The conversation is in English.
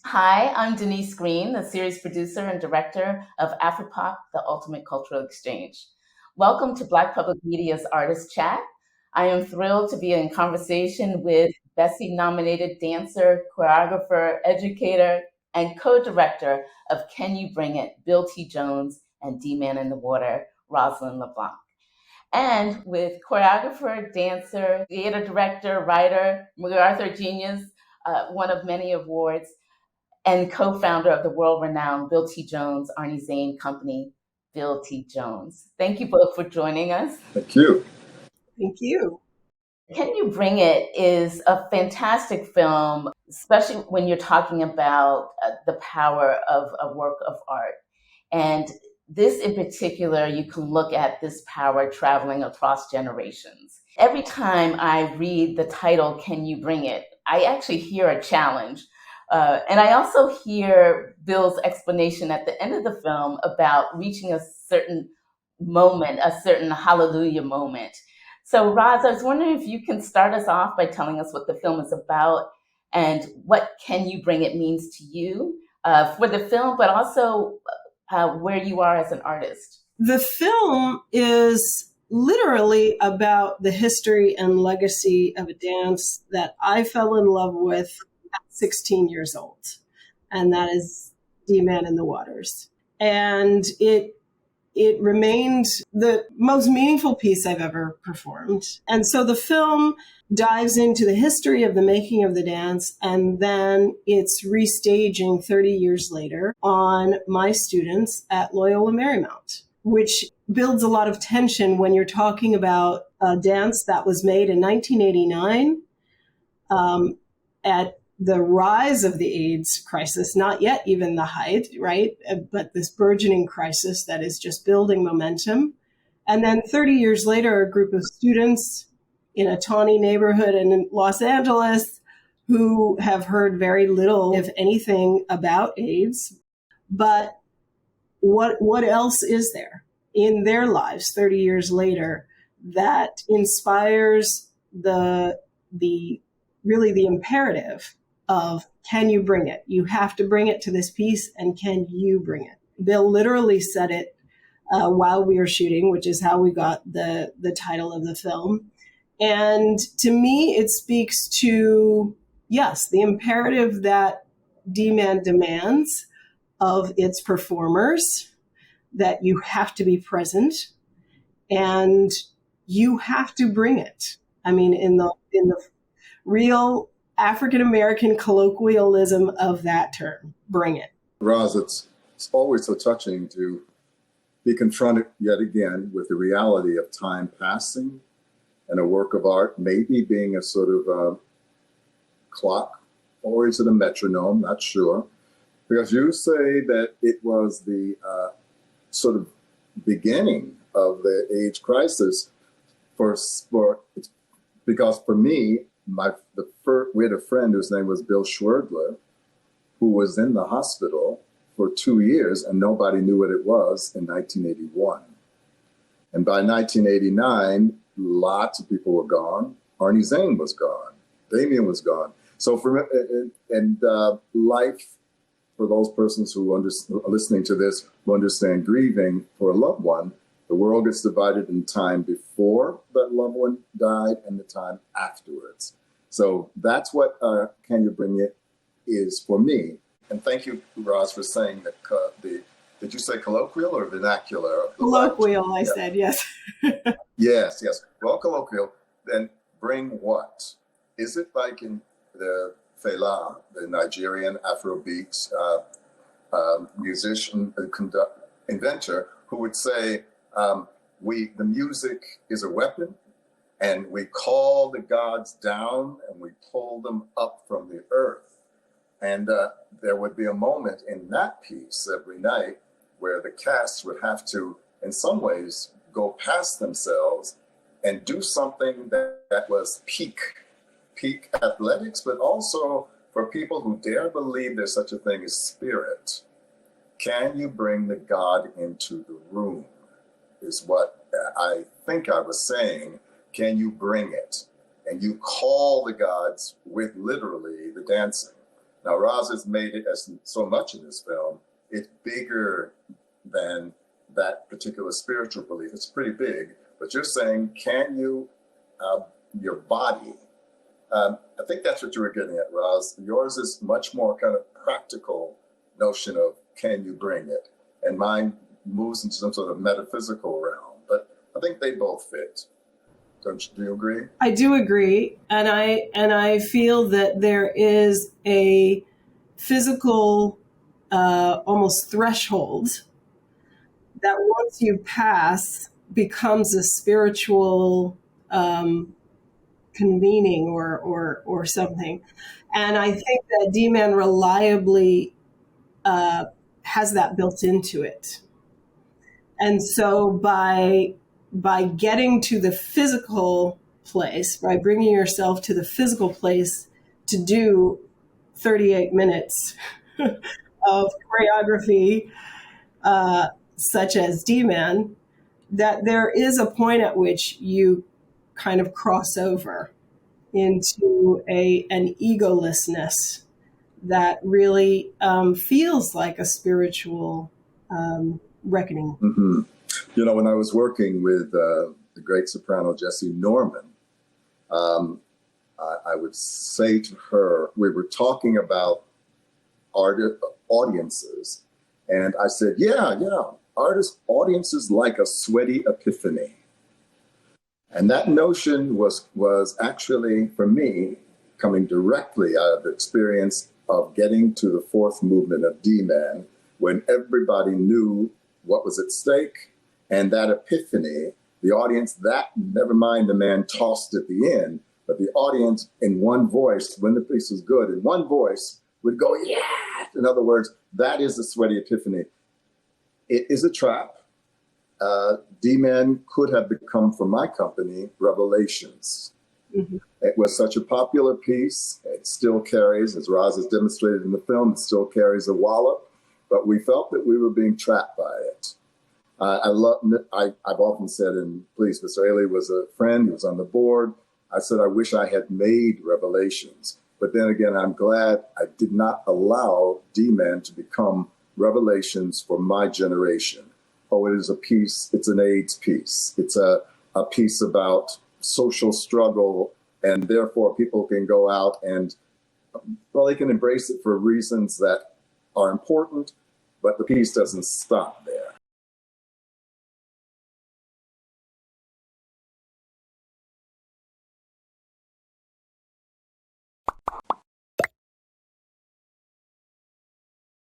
Hi, I'm Denise Greene, the series producer and director of AfroPoP, the Ultimate Cultural Exchange. Welcome to Black Public Media's Artist Chat. I am thrilled to be in conversation with Bessie-nominated dancer, choreographer, educator, and co-director of Can You Bring It, Bill T. Jones and D-Man in the Water, ROSALYNDE LeBLANC. And with choreographer, dancer, theater director, writer, MacArthur Genius, one of many awards, and co-founder of the world-renowned Bill T. Jones, Arnie Zane company, Bill T. Jones. Thank you both for joining us. Thank you. Thank you. Can You Bring It is a fantastic film, especially when you're talking about the power of a work of art. And this in particular, you can look at this power traveling across generations. Every time I read the title, Can You Bring It, I actually hear a challenge. And I also hear Bill's explanation at the end of the film about reaching a certain moment, a certain hallelujah moment. So, Roz, I was wondering if you can start us off by telling us what the film is about and what Can You Bring It means to you for the film, but also where you are as an artist. The film is literally about the history and legacy of a dance that I fell in love with at 16 years old, and that is D-Man in the Waters. And it remained the most meaningful piece I've ever performed. And so the film dives into the history of the making of the dance, and then it's restaging 30 years later on my students at Loyola Marymount, which builds a lot of tension when you're talking about a dance that was made in 1989 at the rise of the AIDS crisis, not yet even the height, right? But this burgeoning crisis that is just building momentum. And then 30 years later, a group of students in a tawny neighborhood in Los Angeles who have heard very little, if anything, about AIDS. But what else is there in their lives 30 years later that inspires the really the imperative of can you bring it? You have to bring it to this piece, and can you bring it? Bill literally said it while we were shooting, which is how we got the title of the film. And to me, it speaks to, yes, the imperative that D-Man demands of its performers, that you have to be present and you have to bring it. I mean, in the real African-American colloquialism of that term, bring it. Roz, it's always so touching to be confronted yet again with the reality of time passing and a work of art maybe being a sort of clock, or is it a metronome? Not sure. Because you say that it was the sort of beginning of the AIDS crisis because for me, we had a friend whose name was Bill Schwerdler, who was in the hospital for 2 years and nobody knew what it was in 1981. And by 1989, lots of people were gone. Arnie Zane was gone. Damien was gone. So life, for those persons who are listening to this, who understand grieving for a loved one, the world gets divided in time before that loved one died and the time afterwards. So that's what Can You Bring It is for me. And thank you, Roz, for saying that did you say colloquial or vernacular? Colloquial, I said, yes. Yes. Well, colloquial, then bring what? Is it like in the Fela, the Nigerian Afrobeats musician, inventor, who would say, the music is a weapon, and we call the gods down and we pull them up from the earth. And there would be a moment in that piece every night where the cast would have to, in some ways, go past themselves and do something that was peak athletics, but also for people who dare believe there's such a thing as spirit. Can you bring the God into the room is what I think I was saying. Can you bring it? And you call the gods with literally the dancing. Now, Roz has made it as so much in this film. It's bigger than that particular spiritual belief. It's pretty big, but you're saying, can you, your body, I think that's what you were getting at, Roz. Yours is much more kind of practical notion of can you bring it? And mine moves into some sort of metaphysical realm, but I think they both fit. Do you agree? I do agree, and I feel that there is a physical almost threshold that once you pass becomes a spiritual convening or something. And I think that D-Man reliably has that built into it. And so by getting to the physical place, by bringing yourself to the physical place to do 38 minutes of choreography, such as D-Man, that there is a point at which you kind of cross over into an egolessness that really feels like a spiritual reckoning. Mm-hmm. You know, when I was working with the great soprano Jessie Norman, I would say to her, we were talking about audiences, and I said, yeah, audiences like a sweaty epiphany. And that notion was actually, for me, coming directly out of the experience of getting to the fourth movement of D-Man, when everybody knew what was at stake. And that epiphany, the audience, that, never mind the man tossed at the end, but the audience in one voice, when the piece was good, in one voice would go, yeah! In other words, that is the sweaty epiphany. It is a trap. D-Man could have become, for my company, Revelations. Mm-hmm. It was such a popular piece. It still carries, as Roz has demonstrated in the film, it still carries a wallop, but we felt that we were being trapped by it. I've often said, and please, Mr. Ailey was a friend, he was on the board. I said, I wish I had made Revelations. But then again, I'm glad I did not allow D-Man to become Revelations for my generation. Oh, it is a piece, it's an AIDS piece. It's a piece about social struggle, and therefore people can go out and, well, they can embrace it for reasons that are important, but the piece doesn't stop there.